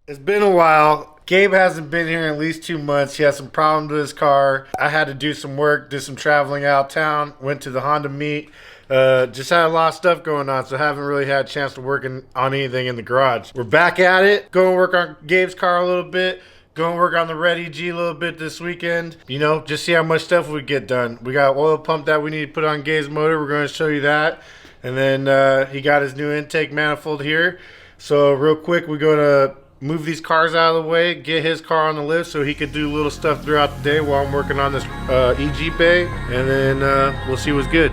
It's been a while. Gabe hasn't been here in at least 2 months. He has some problems with his car. I had to do some work, do some traveling out of town. Went to the Honda meet. Just had a lot of stuff going on, so haven't really had a chance to work on anything in the garage. We're back at it. Going to work on Gabe's car a little bit. Going to work on the Red EG a little bit this weekend. You know, just see how much stuff we get done. We got oil pump that we need to put on Gabe's motor. We're going to show you that. And then he got his new intake manifold here. So real quick, we're going to move these cars out of the way, get his car on the lift so he could do little stuff throughout the day while I'm working on this EG bay, and then we'll see what's good.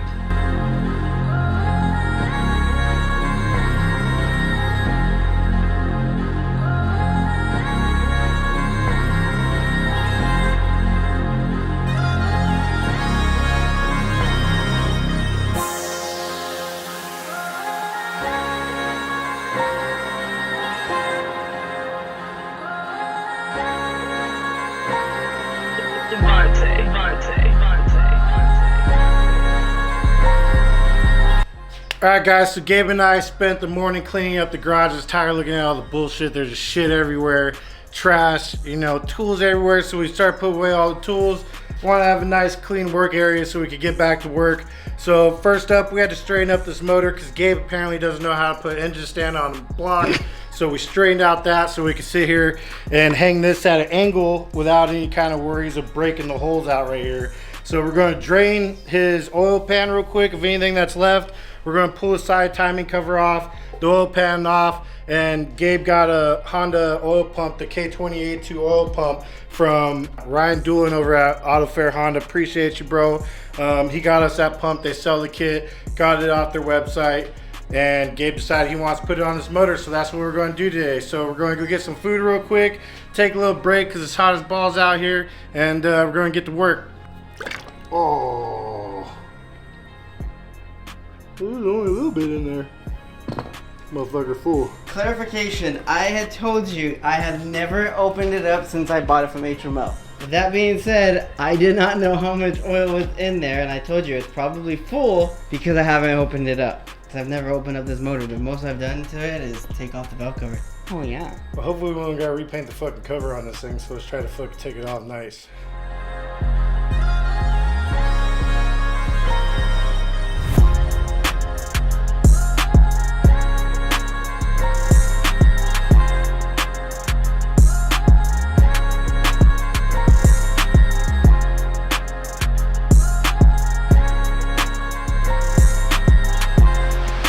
Alright guys, so Gabe and I spent the morning cleaning up the garage. Just tired of looking at all the bullshit. There's just shit everywhere, trash, you know, tools everywhere. So we started putting away all the tools. Want to have a nice clean work area so we could get back to work. So first up, we had to straighten up this motor because Gabe apparently doesn't know how to put engine stand on the block. So we straightened out that so we could sit here and hang this at an angle without any kind of worries of breaking the holes out right here. So we're going to drain his oil pan real quick of anything that's left. We're going to pull the side timing cover off, the oil pan off, and Gabe got a Honda oil pump, the K20A2 oil pump from Ryan Doolin over at Auto Fair Honda. Appreciate you, bro. He got us that pump. They sell the kit, got it off their website, and Gabe decided he wants to put it on this motor, so that's what we're going to do today. So we're going to go get some food real quick, take a little break because it's hot as balls out here, and we're going to get to work. Oh. There's only a little bit in there. Motherfucker full. Clarification, I had told you I have never opened it up since I bought it from HMO. With that being said, I did not know how much oil was in there, and I told you it's probably full because I haven't opened it up. Because I've never opened up this motor. The most I've done to it is take off the valve cover. Oh yeah. Well, hopefully we don't gotta repaint the fucking cover on this thing, so let's try to fucking take it off nice.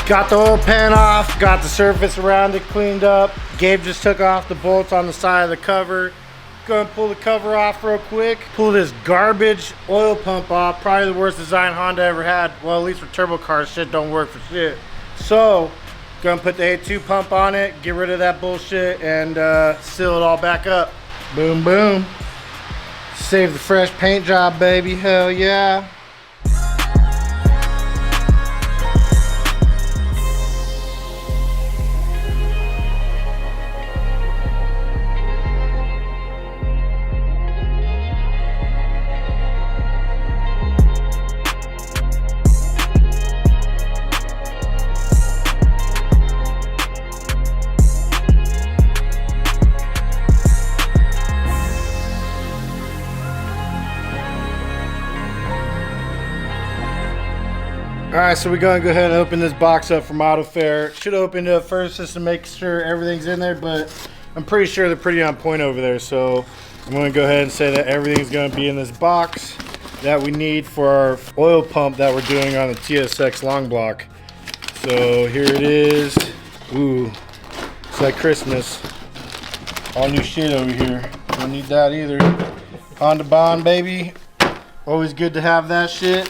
Got the oil pan off, got the surface around it cleaned up. Gabe just took off the bolts on the side of the cover. Gonna pull the cover off real quick. Pull this garbage oil pump off. Probably the worst design Honda ever had. Well, at least for turbo cars, shit don't work for shit. So, gonna put the A2 pump on it, get rid of that bullshit, and seal it all back up. Boom, boom. Save the fresh paint job, baby, hell yeah. Alright, so we're going to go ahead and open this box up from Auto Fair. Should open it up first just to make sure everything's in there, but I'm pretty sure they're pretty on point over there. So I'm going to go ahead and say that everything's going to be in this box that we need for our oil pump that we're doing on the TSX long block. So here it is. Ooh, it's like Christmas. All new shit over here. Don't need that either. Honda Bond, baby. Always good to have that shit.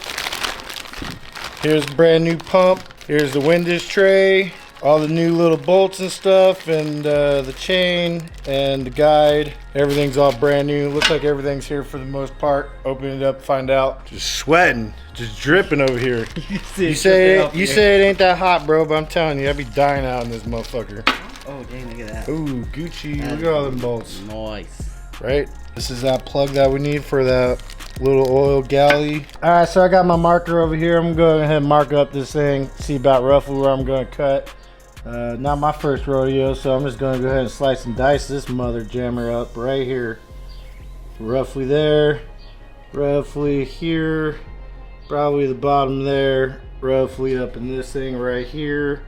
Here's the brand new pump. Here's the windage tray. All the new little bolts and stuff, and the chain and the guide. Everything's all brand new. Looks like everything's here for the most part. Open it up, find out. Just sweating, just dripping over here. You say it ain't that hot, bro, but I'm telling you, I'd be dying out in this motherfucker. Oh, dang, look at that. Ooh, Gucci. Look at all them bolts. Nice. Right? This is that plug that we need for that little oil galley. All right, so I got my marker over here. I'm going to go ahead and mark up this thing, see about roughly where I'm going to cut. Not my first rodeo, so I'm just gonna go ahead and slice and dice this mother jammer up right here. Roughly there, roughly here, probably the bottom there, roughly up in this thing right here,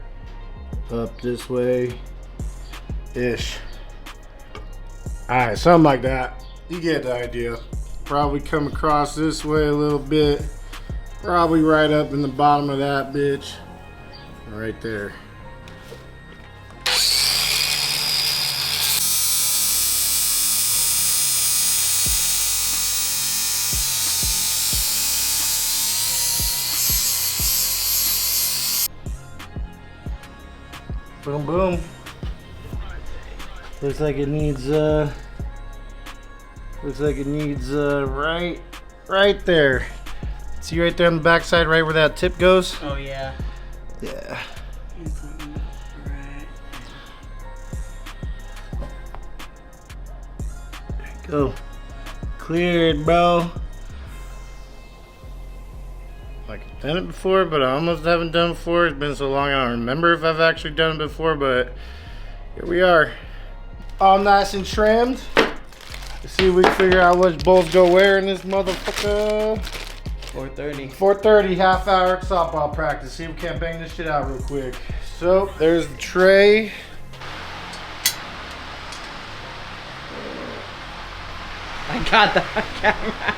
up this way, ish. Alright, something like that. You get the idea. Probably come across this way a little bit, probably right up in the bottom of that bitch, right there. Boom, boom. Looks like it needs right there. See right there on the back side, right where that tip goes? Oh yeah. Yeah. Right. There you go. Cleared, bro. Like I've done it before, but I almost haven't done it before. It's been so long I don't remember if I've actually done it before, but here we are. All nice and trimmed. Let's see if we can figure out which bolts go where in this motherfucker. 4:30. 4:30, half hour softball practice. See if we can't bang this shit out real quick. So there's the tray. I got the camera.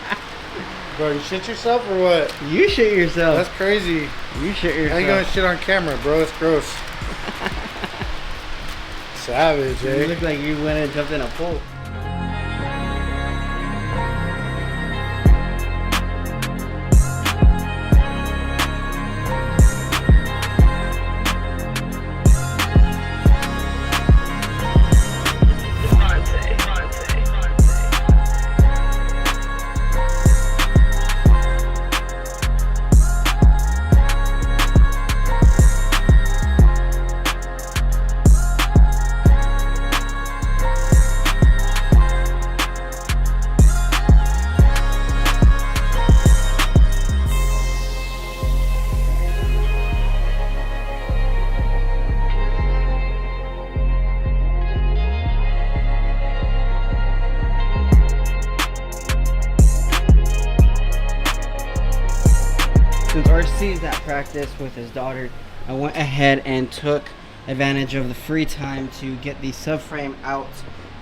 Bro, you shit yourself or what? You shit yourself. That's crazy. You shit yourself. How you gonna shit on camera, bro? That's gross. Savage, You eh? look like you went and jumped in a pool. Since RC is at practice with his daughter, I went ahead and took advantage of the free time to get the subframe out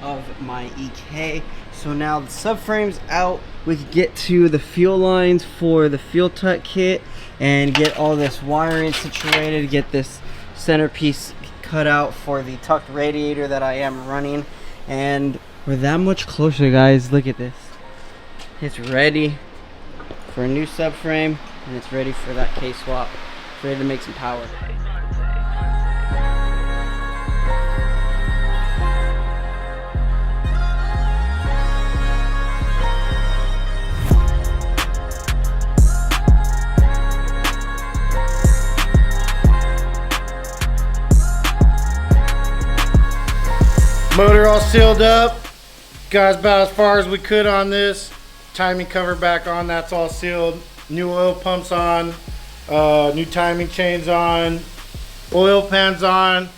of my EK. So now the subframe's out, we can get to the fuel lines for the fuel tut kit and get all this wiring situated, get this centerpiece cut out for the tucked radiator that I am running. And we're that much closer, guys. Look at this. It's ready for a new subframe, and it's ready for that K-swap. It's ready to make some power. Motor all sealed up. Got about as far as we could on this. Timing cover back on, that's all sealed. New oil pumps on, new timing chains on, oil pans on.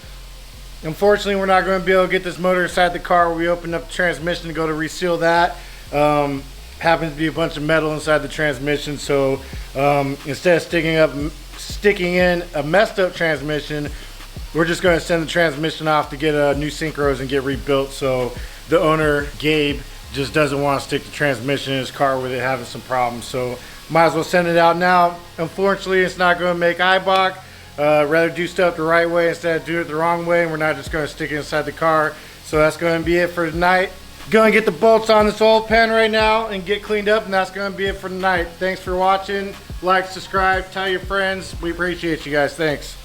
Unfortunately, we're not going to be able to get this motor inside the car. We opened up the transmission to go to reseal that. Happens to be a bunch of metal inside the transmission, so instead of sticking in a messed up transmission, we're just going to send the transmission off to get new synchros and get rebuilt. So the owner, Gabe, just doesn't want to stick the transmission in his car with it having some problems. So might as well send it out now. Unfortunately, it's not going to make IBOC. Rather do stuff the right way instead of do it the wrong way, and we're not just going to stick it inside the car. So that's going to be it for tonight. Going to get the bolts on this oil pan right now and get cleaned up, and that's going to be it for tonight. Thanks for watching. Like, subscribe, tell your friends. We appreciate you guys. Thanks.